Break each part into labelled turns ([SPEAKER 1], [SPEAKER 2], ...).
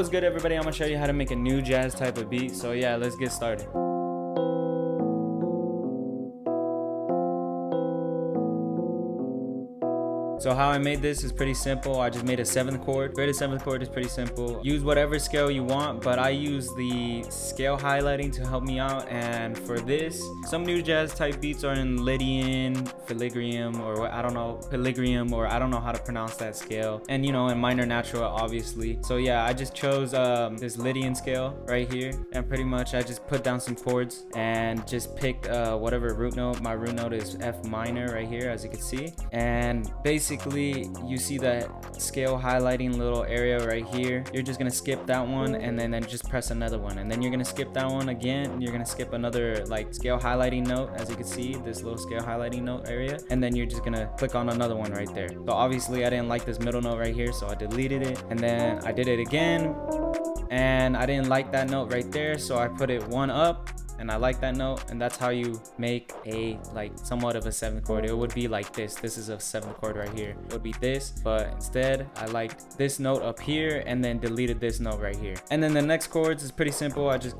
[SPEAKER 1] what's good, everybody? I'm gonna show you how to make a new jazz type of beat. So yeah, let's get started. So how I made this is pretty simple. I just made a 7th chord. Create a 7th chord is pretty simple. Use whatever scale you want, but I use the scale highlighting to help me out. And for this, some new jazz type beats are in Lydian, Filigree, or I don't know, Filigree, or I don't know how to pronounce that scale. And you know, in minor natural, obviously. So yeah, I just chose this Lydian scale right here, and pretty much I just put down some chords and just picked whatever root note. My root note is F minor right here, as you can see. And basically you see that scale highlighting little area right here. You're just gonna skip that one and then just press another one, and then you're gonna skip that one again, and you're gonna skip another like scale highlighting note, as you can see, this little scale highlighting note area, and then you're just gonna click on another one right there. So obviously I didn't like this middle note right here, so I deleted it, and then I did it again, and I didn't like that note right there, so I put it one up, and I like that note. And that's how you make a like somewhat of a 7th chord. It would be like this. This is a 7th chord right here. It would be this, but instead I liked this note up here and then deleted this note right here. And then the next chords is pretty simple. I just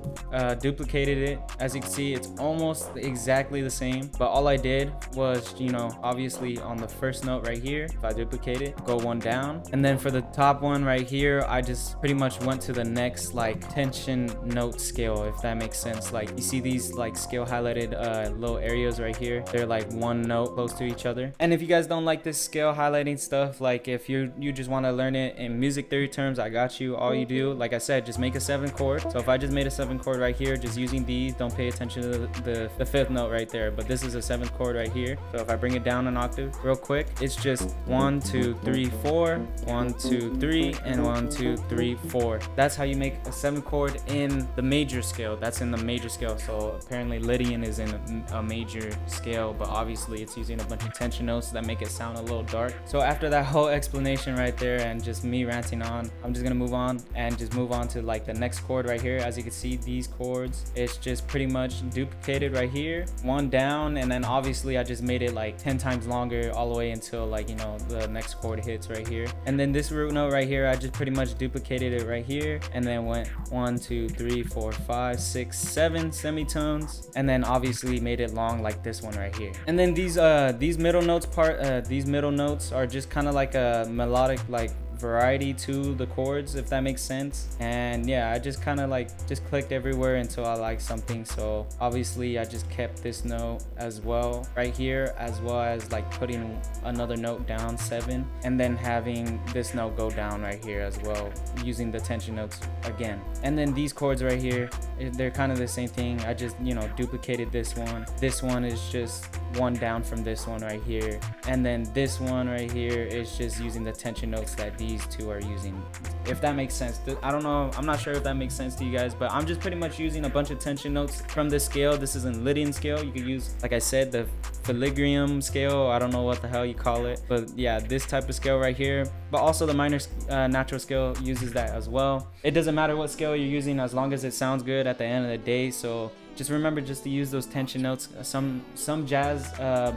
[SPEAKER 1] duplicated it. As you can see, it's almost exactly the same, but all I did was, you know, obviously on the first note right here, if I duplicate it, go one down, and then for the top one right here, I just pretty much went to the next like tension note scale, if that makes sense. Like you see these like scale highlighted little areas right here, they're like one note close to each other. And if you guys don't like this scale highlighting stuff, like if you just want to learn it in music theory terms, I got you. All you do, like I said, just make a 7th chord. So if I just made a 7th chord right here, just using these, don't pay attention to the 5th note right there, but this is a 7th chord right here. So if I bring it down an octave real quick, it's just 1 2 3 4, 1 2 3, and 1 2 3 4. That's how you make a 7th chord in the major scale. That's in the major scale. So apparently Lydian is in a major scale, but obviously it's using a bunch of tension notes that make it sound a little dark. So after that whole explanation right there and just me ranting on, I'm just gonna move on and just move on to like the next chord right here. As you can see, these chords, it's just pretty much duplicated right here, one down, and then obviously I just made it like 10 times longer all the way until like, you know, the next chord hits right here. And then this root note right here, I just pretty much duplicated it right here, and then went 1 2 3 4 5 6 7 semitones, and then obviously made it long like this one right here. And then these middle notes are just kind of like a melodic like variety to the chords, if that makes sense. And yeah, I just kind of like just clicked everywhere until I like something. So obviously I just kept this note as well right here, as well as like putting another note down, 7, and then having this note go down right here as well, using the tension notes again. And then these chords right here, they're kind of the same thing. I just, you know, duplicated this one. This one is just one down from this one right here, and then this one right here is just using the tension notes that these two are using, if that makes sense. I don't know, I'm not sure if that makes sense to you guys, but I'm just pretty much using a bunch of tension notes from this scale. This is a Lydian scale. You could use, like I said, the Filigree scale. I don't know what the hell you call it, but yeah, this type of scale right here. But also the minor natural scale uses that as well. It doesn't matter what scale you're using as long as it sounds good at the end of the day. So just remember just to use those tension notes. Some jazz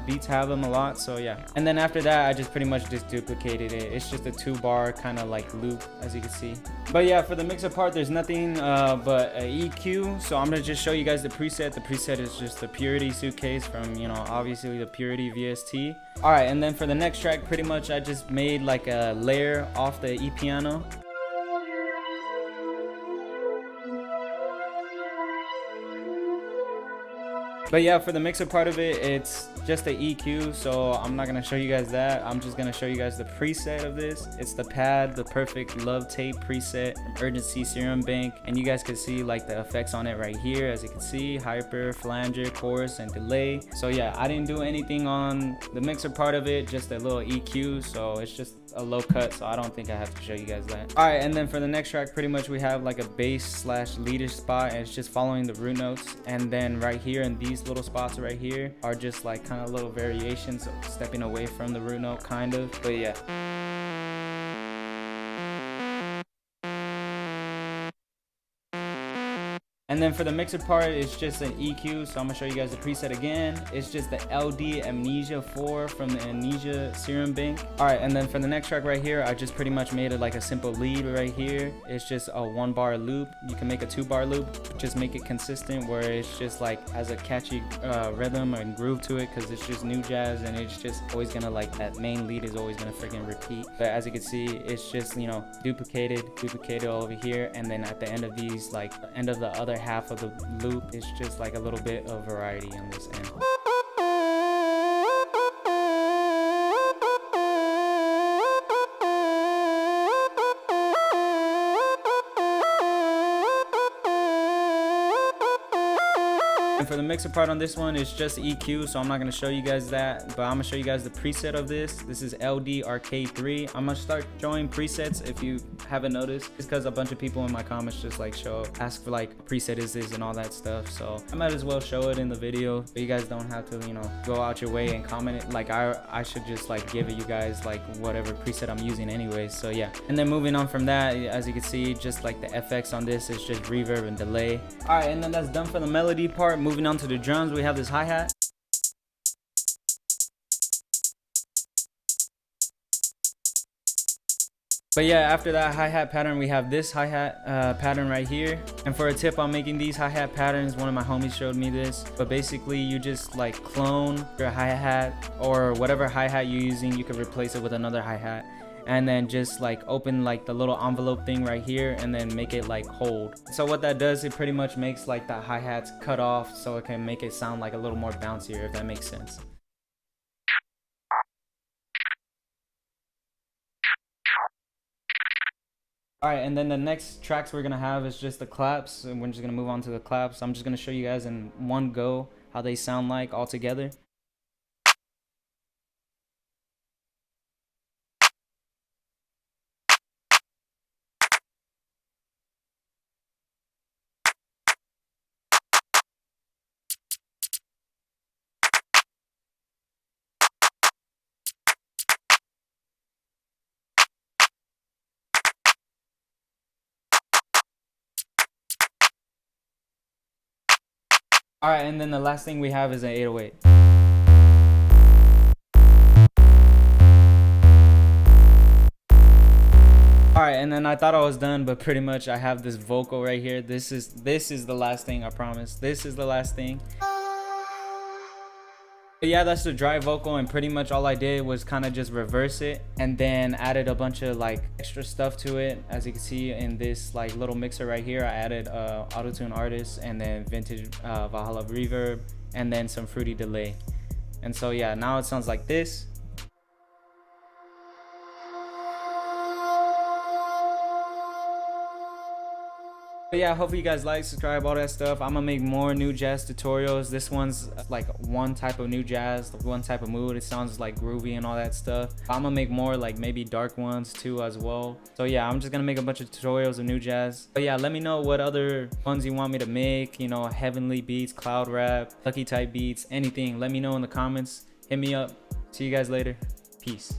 [SPEAKER 1] beats have them a lot, so yeah. And then after that, I just pretty much just duplicated it. It's just a 2-bar kind of like loop, as you can see. But yeah, for the mixer part, there's nothing but a EQ. So I'm gonna just show you guys the preset. The preset is just the Purity suitcase from, you know, obviously the Purity VST. All right, and then for the next track, pretty much I just made like a layer off the E piano. But yeah, for the mixer part of it, it's just the EQ, so I'm not gonna show you guys that. I'm just gonna show you guys the preset of this. It's the pad, the perfect love tape preset, urgency serum bank, and you guys can see like the effects on it right here. As you can see, hyper, flanger, chorus, and delay. So yeah, I didn't do anything on the mixer part of it, just a little EQ, so it's just a low cut, so I don't think I have to show you guys that. All right, and then for the next track, pretty much we have like a bass / leadish spot, and it's just following the root notes. And then right here in these little spots right here are just like kind of little variations, stepping away from the root note kind of. But yeah. And then for the mixer part, it's just an EQ. So I'm gonna show you guys the preset again. It's just the LD Amnesia 4 from the Amnesia Serum Bank. All right, and then for the next track right here, I just pretty much made it like a simple lead right here. It's just a 1-bar loop. You can make a 2-bar loop, just make it consistent where it's just like has a catchy rhythm and groove to it, because it's just new jazz and it's just always gonna like that main lead is always gonna freaking repeat. But as you can see, it's just, you know, duplicated all over here, and then at the end of these, like the end of the other half of the loop, it's just like a little bit of variety on this end. And for the mixer part on this one, it's just EQ, so I'm not going to show you guys that, but I'm going to show you guys the preset of this. This is LD Arcade 3. I'm going to start showing presets if you haven't noticed. It's because a bunch of people in my comments just like ask for like preset is this and all that stuff, so I might as well show it in the video, but you guys don't have to, you know, go out your way and comment it. Like I should just like give it you guys like whatever preset I'm using anyways. So yeah, and then moving on from that, as you can see, just like the FX on this is just reverb and delay. All right, and then that's done for the melody part. Moving on to the drums, we have this hi-hat. But yeah, after that hi-hat pattern, we have this hi-hat pattern right here. And for a tip on making these hi-hat patterns, one of my homies showed me this. But basically, you just like clone your hi-hat, or whatever hi-hat you're using, you can replace it with another hi-hat. And then just like open like the little envelope thing right here, and then make it like hold. So what that does, it pretty much makes like the hi-hats cut off, so it can make it sound like a little more bouncier, if that makes sense. All right, and then the next tracks we're gonna have is just the claps, and we're just gonna move on to the claps. I'm just gonna show you guys in one go how they sound like all together. All right, and then the last thing we have is an 808. All right, and then I thought I was done, but pretty much I have this vocal right here. This is the last thing, I promise. This is the last thing. But yeah, that's the dry vocal, and pretty much all I did was kind of just reverse it and then added a bunch of like extra stuff to it. As you can see in this like little mixer right here, I added auto-tune artist, and then vintage Valhalla reverb, and then some fruity delay. And so yeah, now it sounds like this. But yeah, hopefully you guys like, subscribe, all that stuff. I'm gonna make more new jazz tutorials. This one's like one type of new jazz, one type of mood. It sounds like groovy and all that stuff. I'm gonna make more like maybe dark ones too as well. So yeah, I'm just gonna make a bunch of tutorials of new jazz. But yeah, let me know what other ones you want me to make, you know, heavenly beats, cloud rap, lucky type beats, anything. Let me know in the comments. Hit me up. See you guys later. Peace.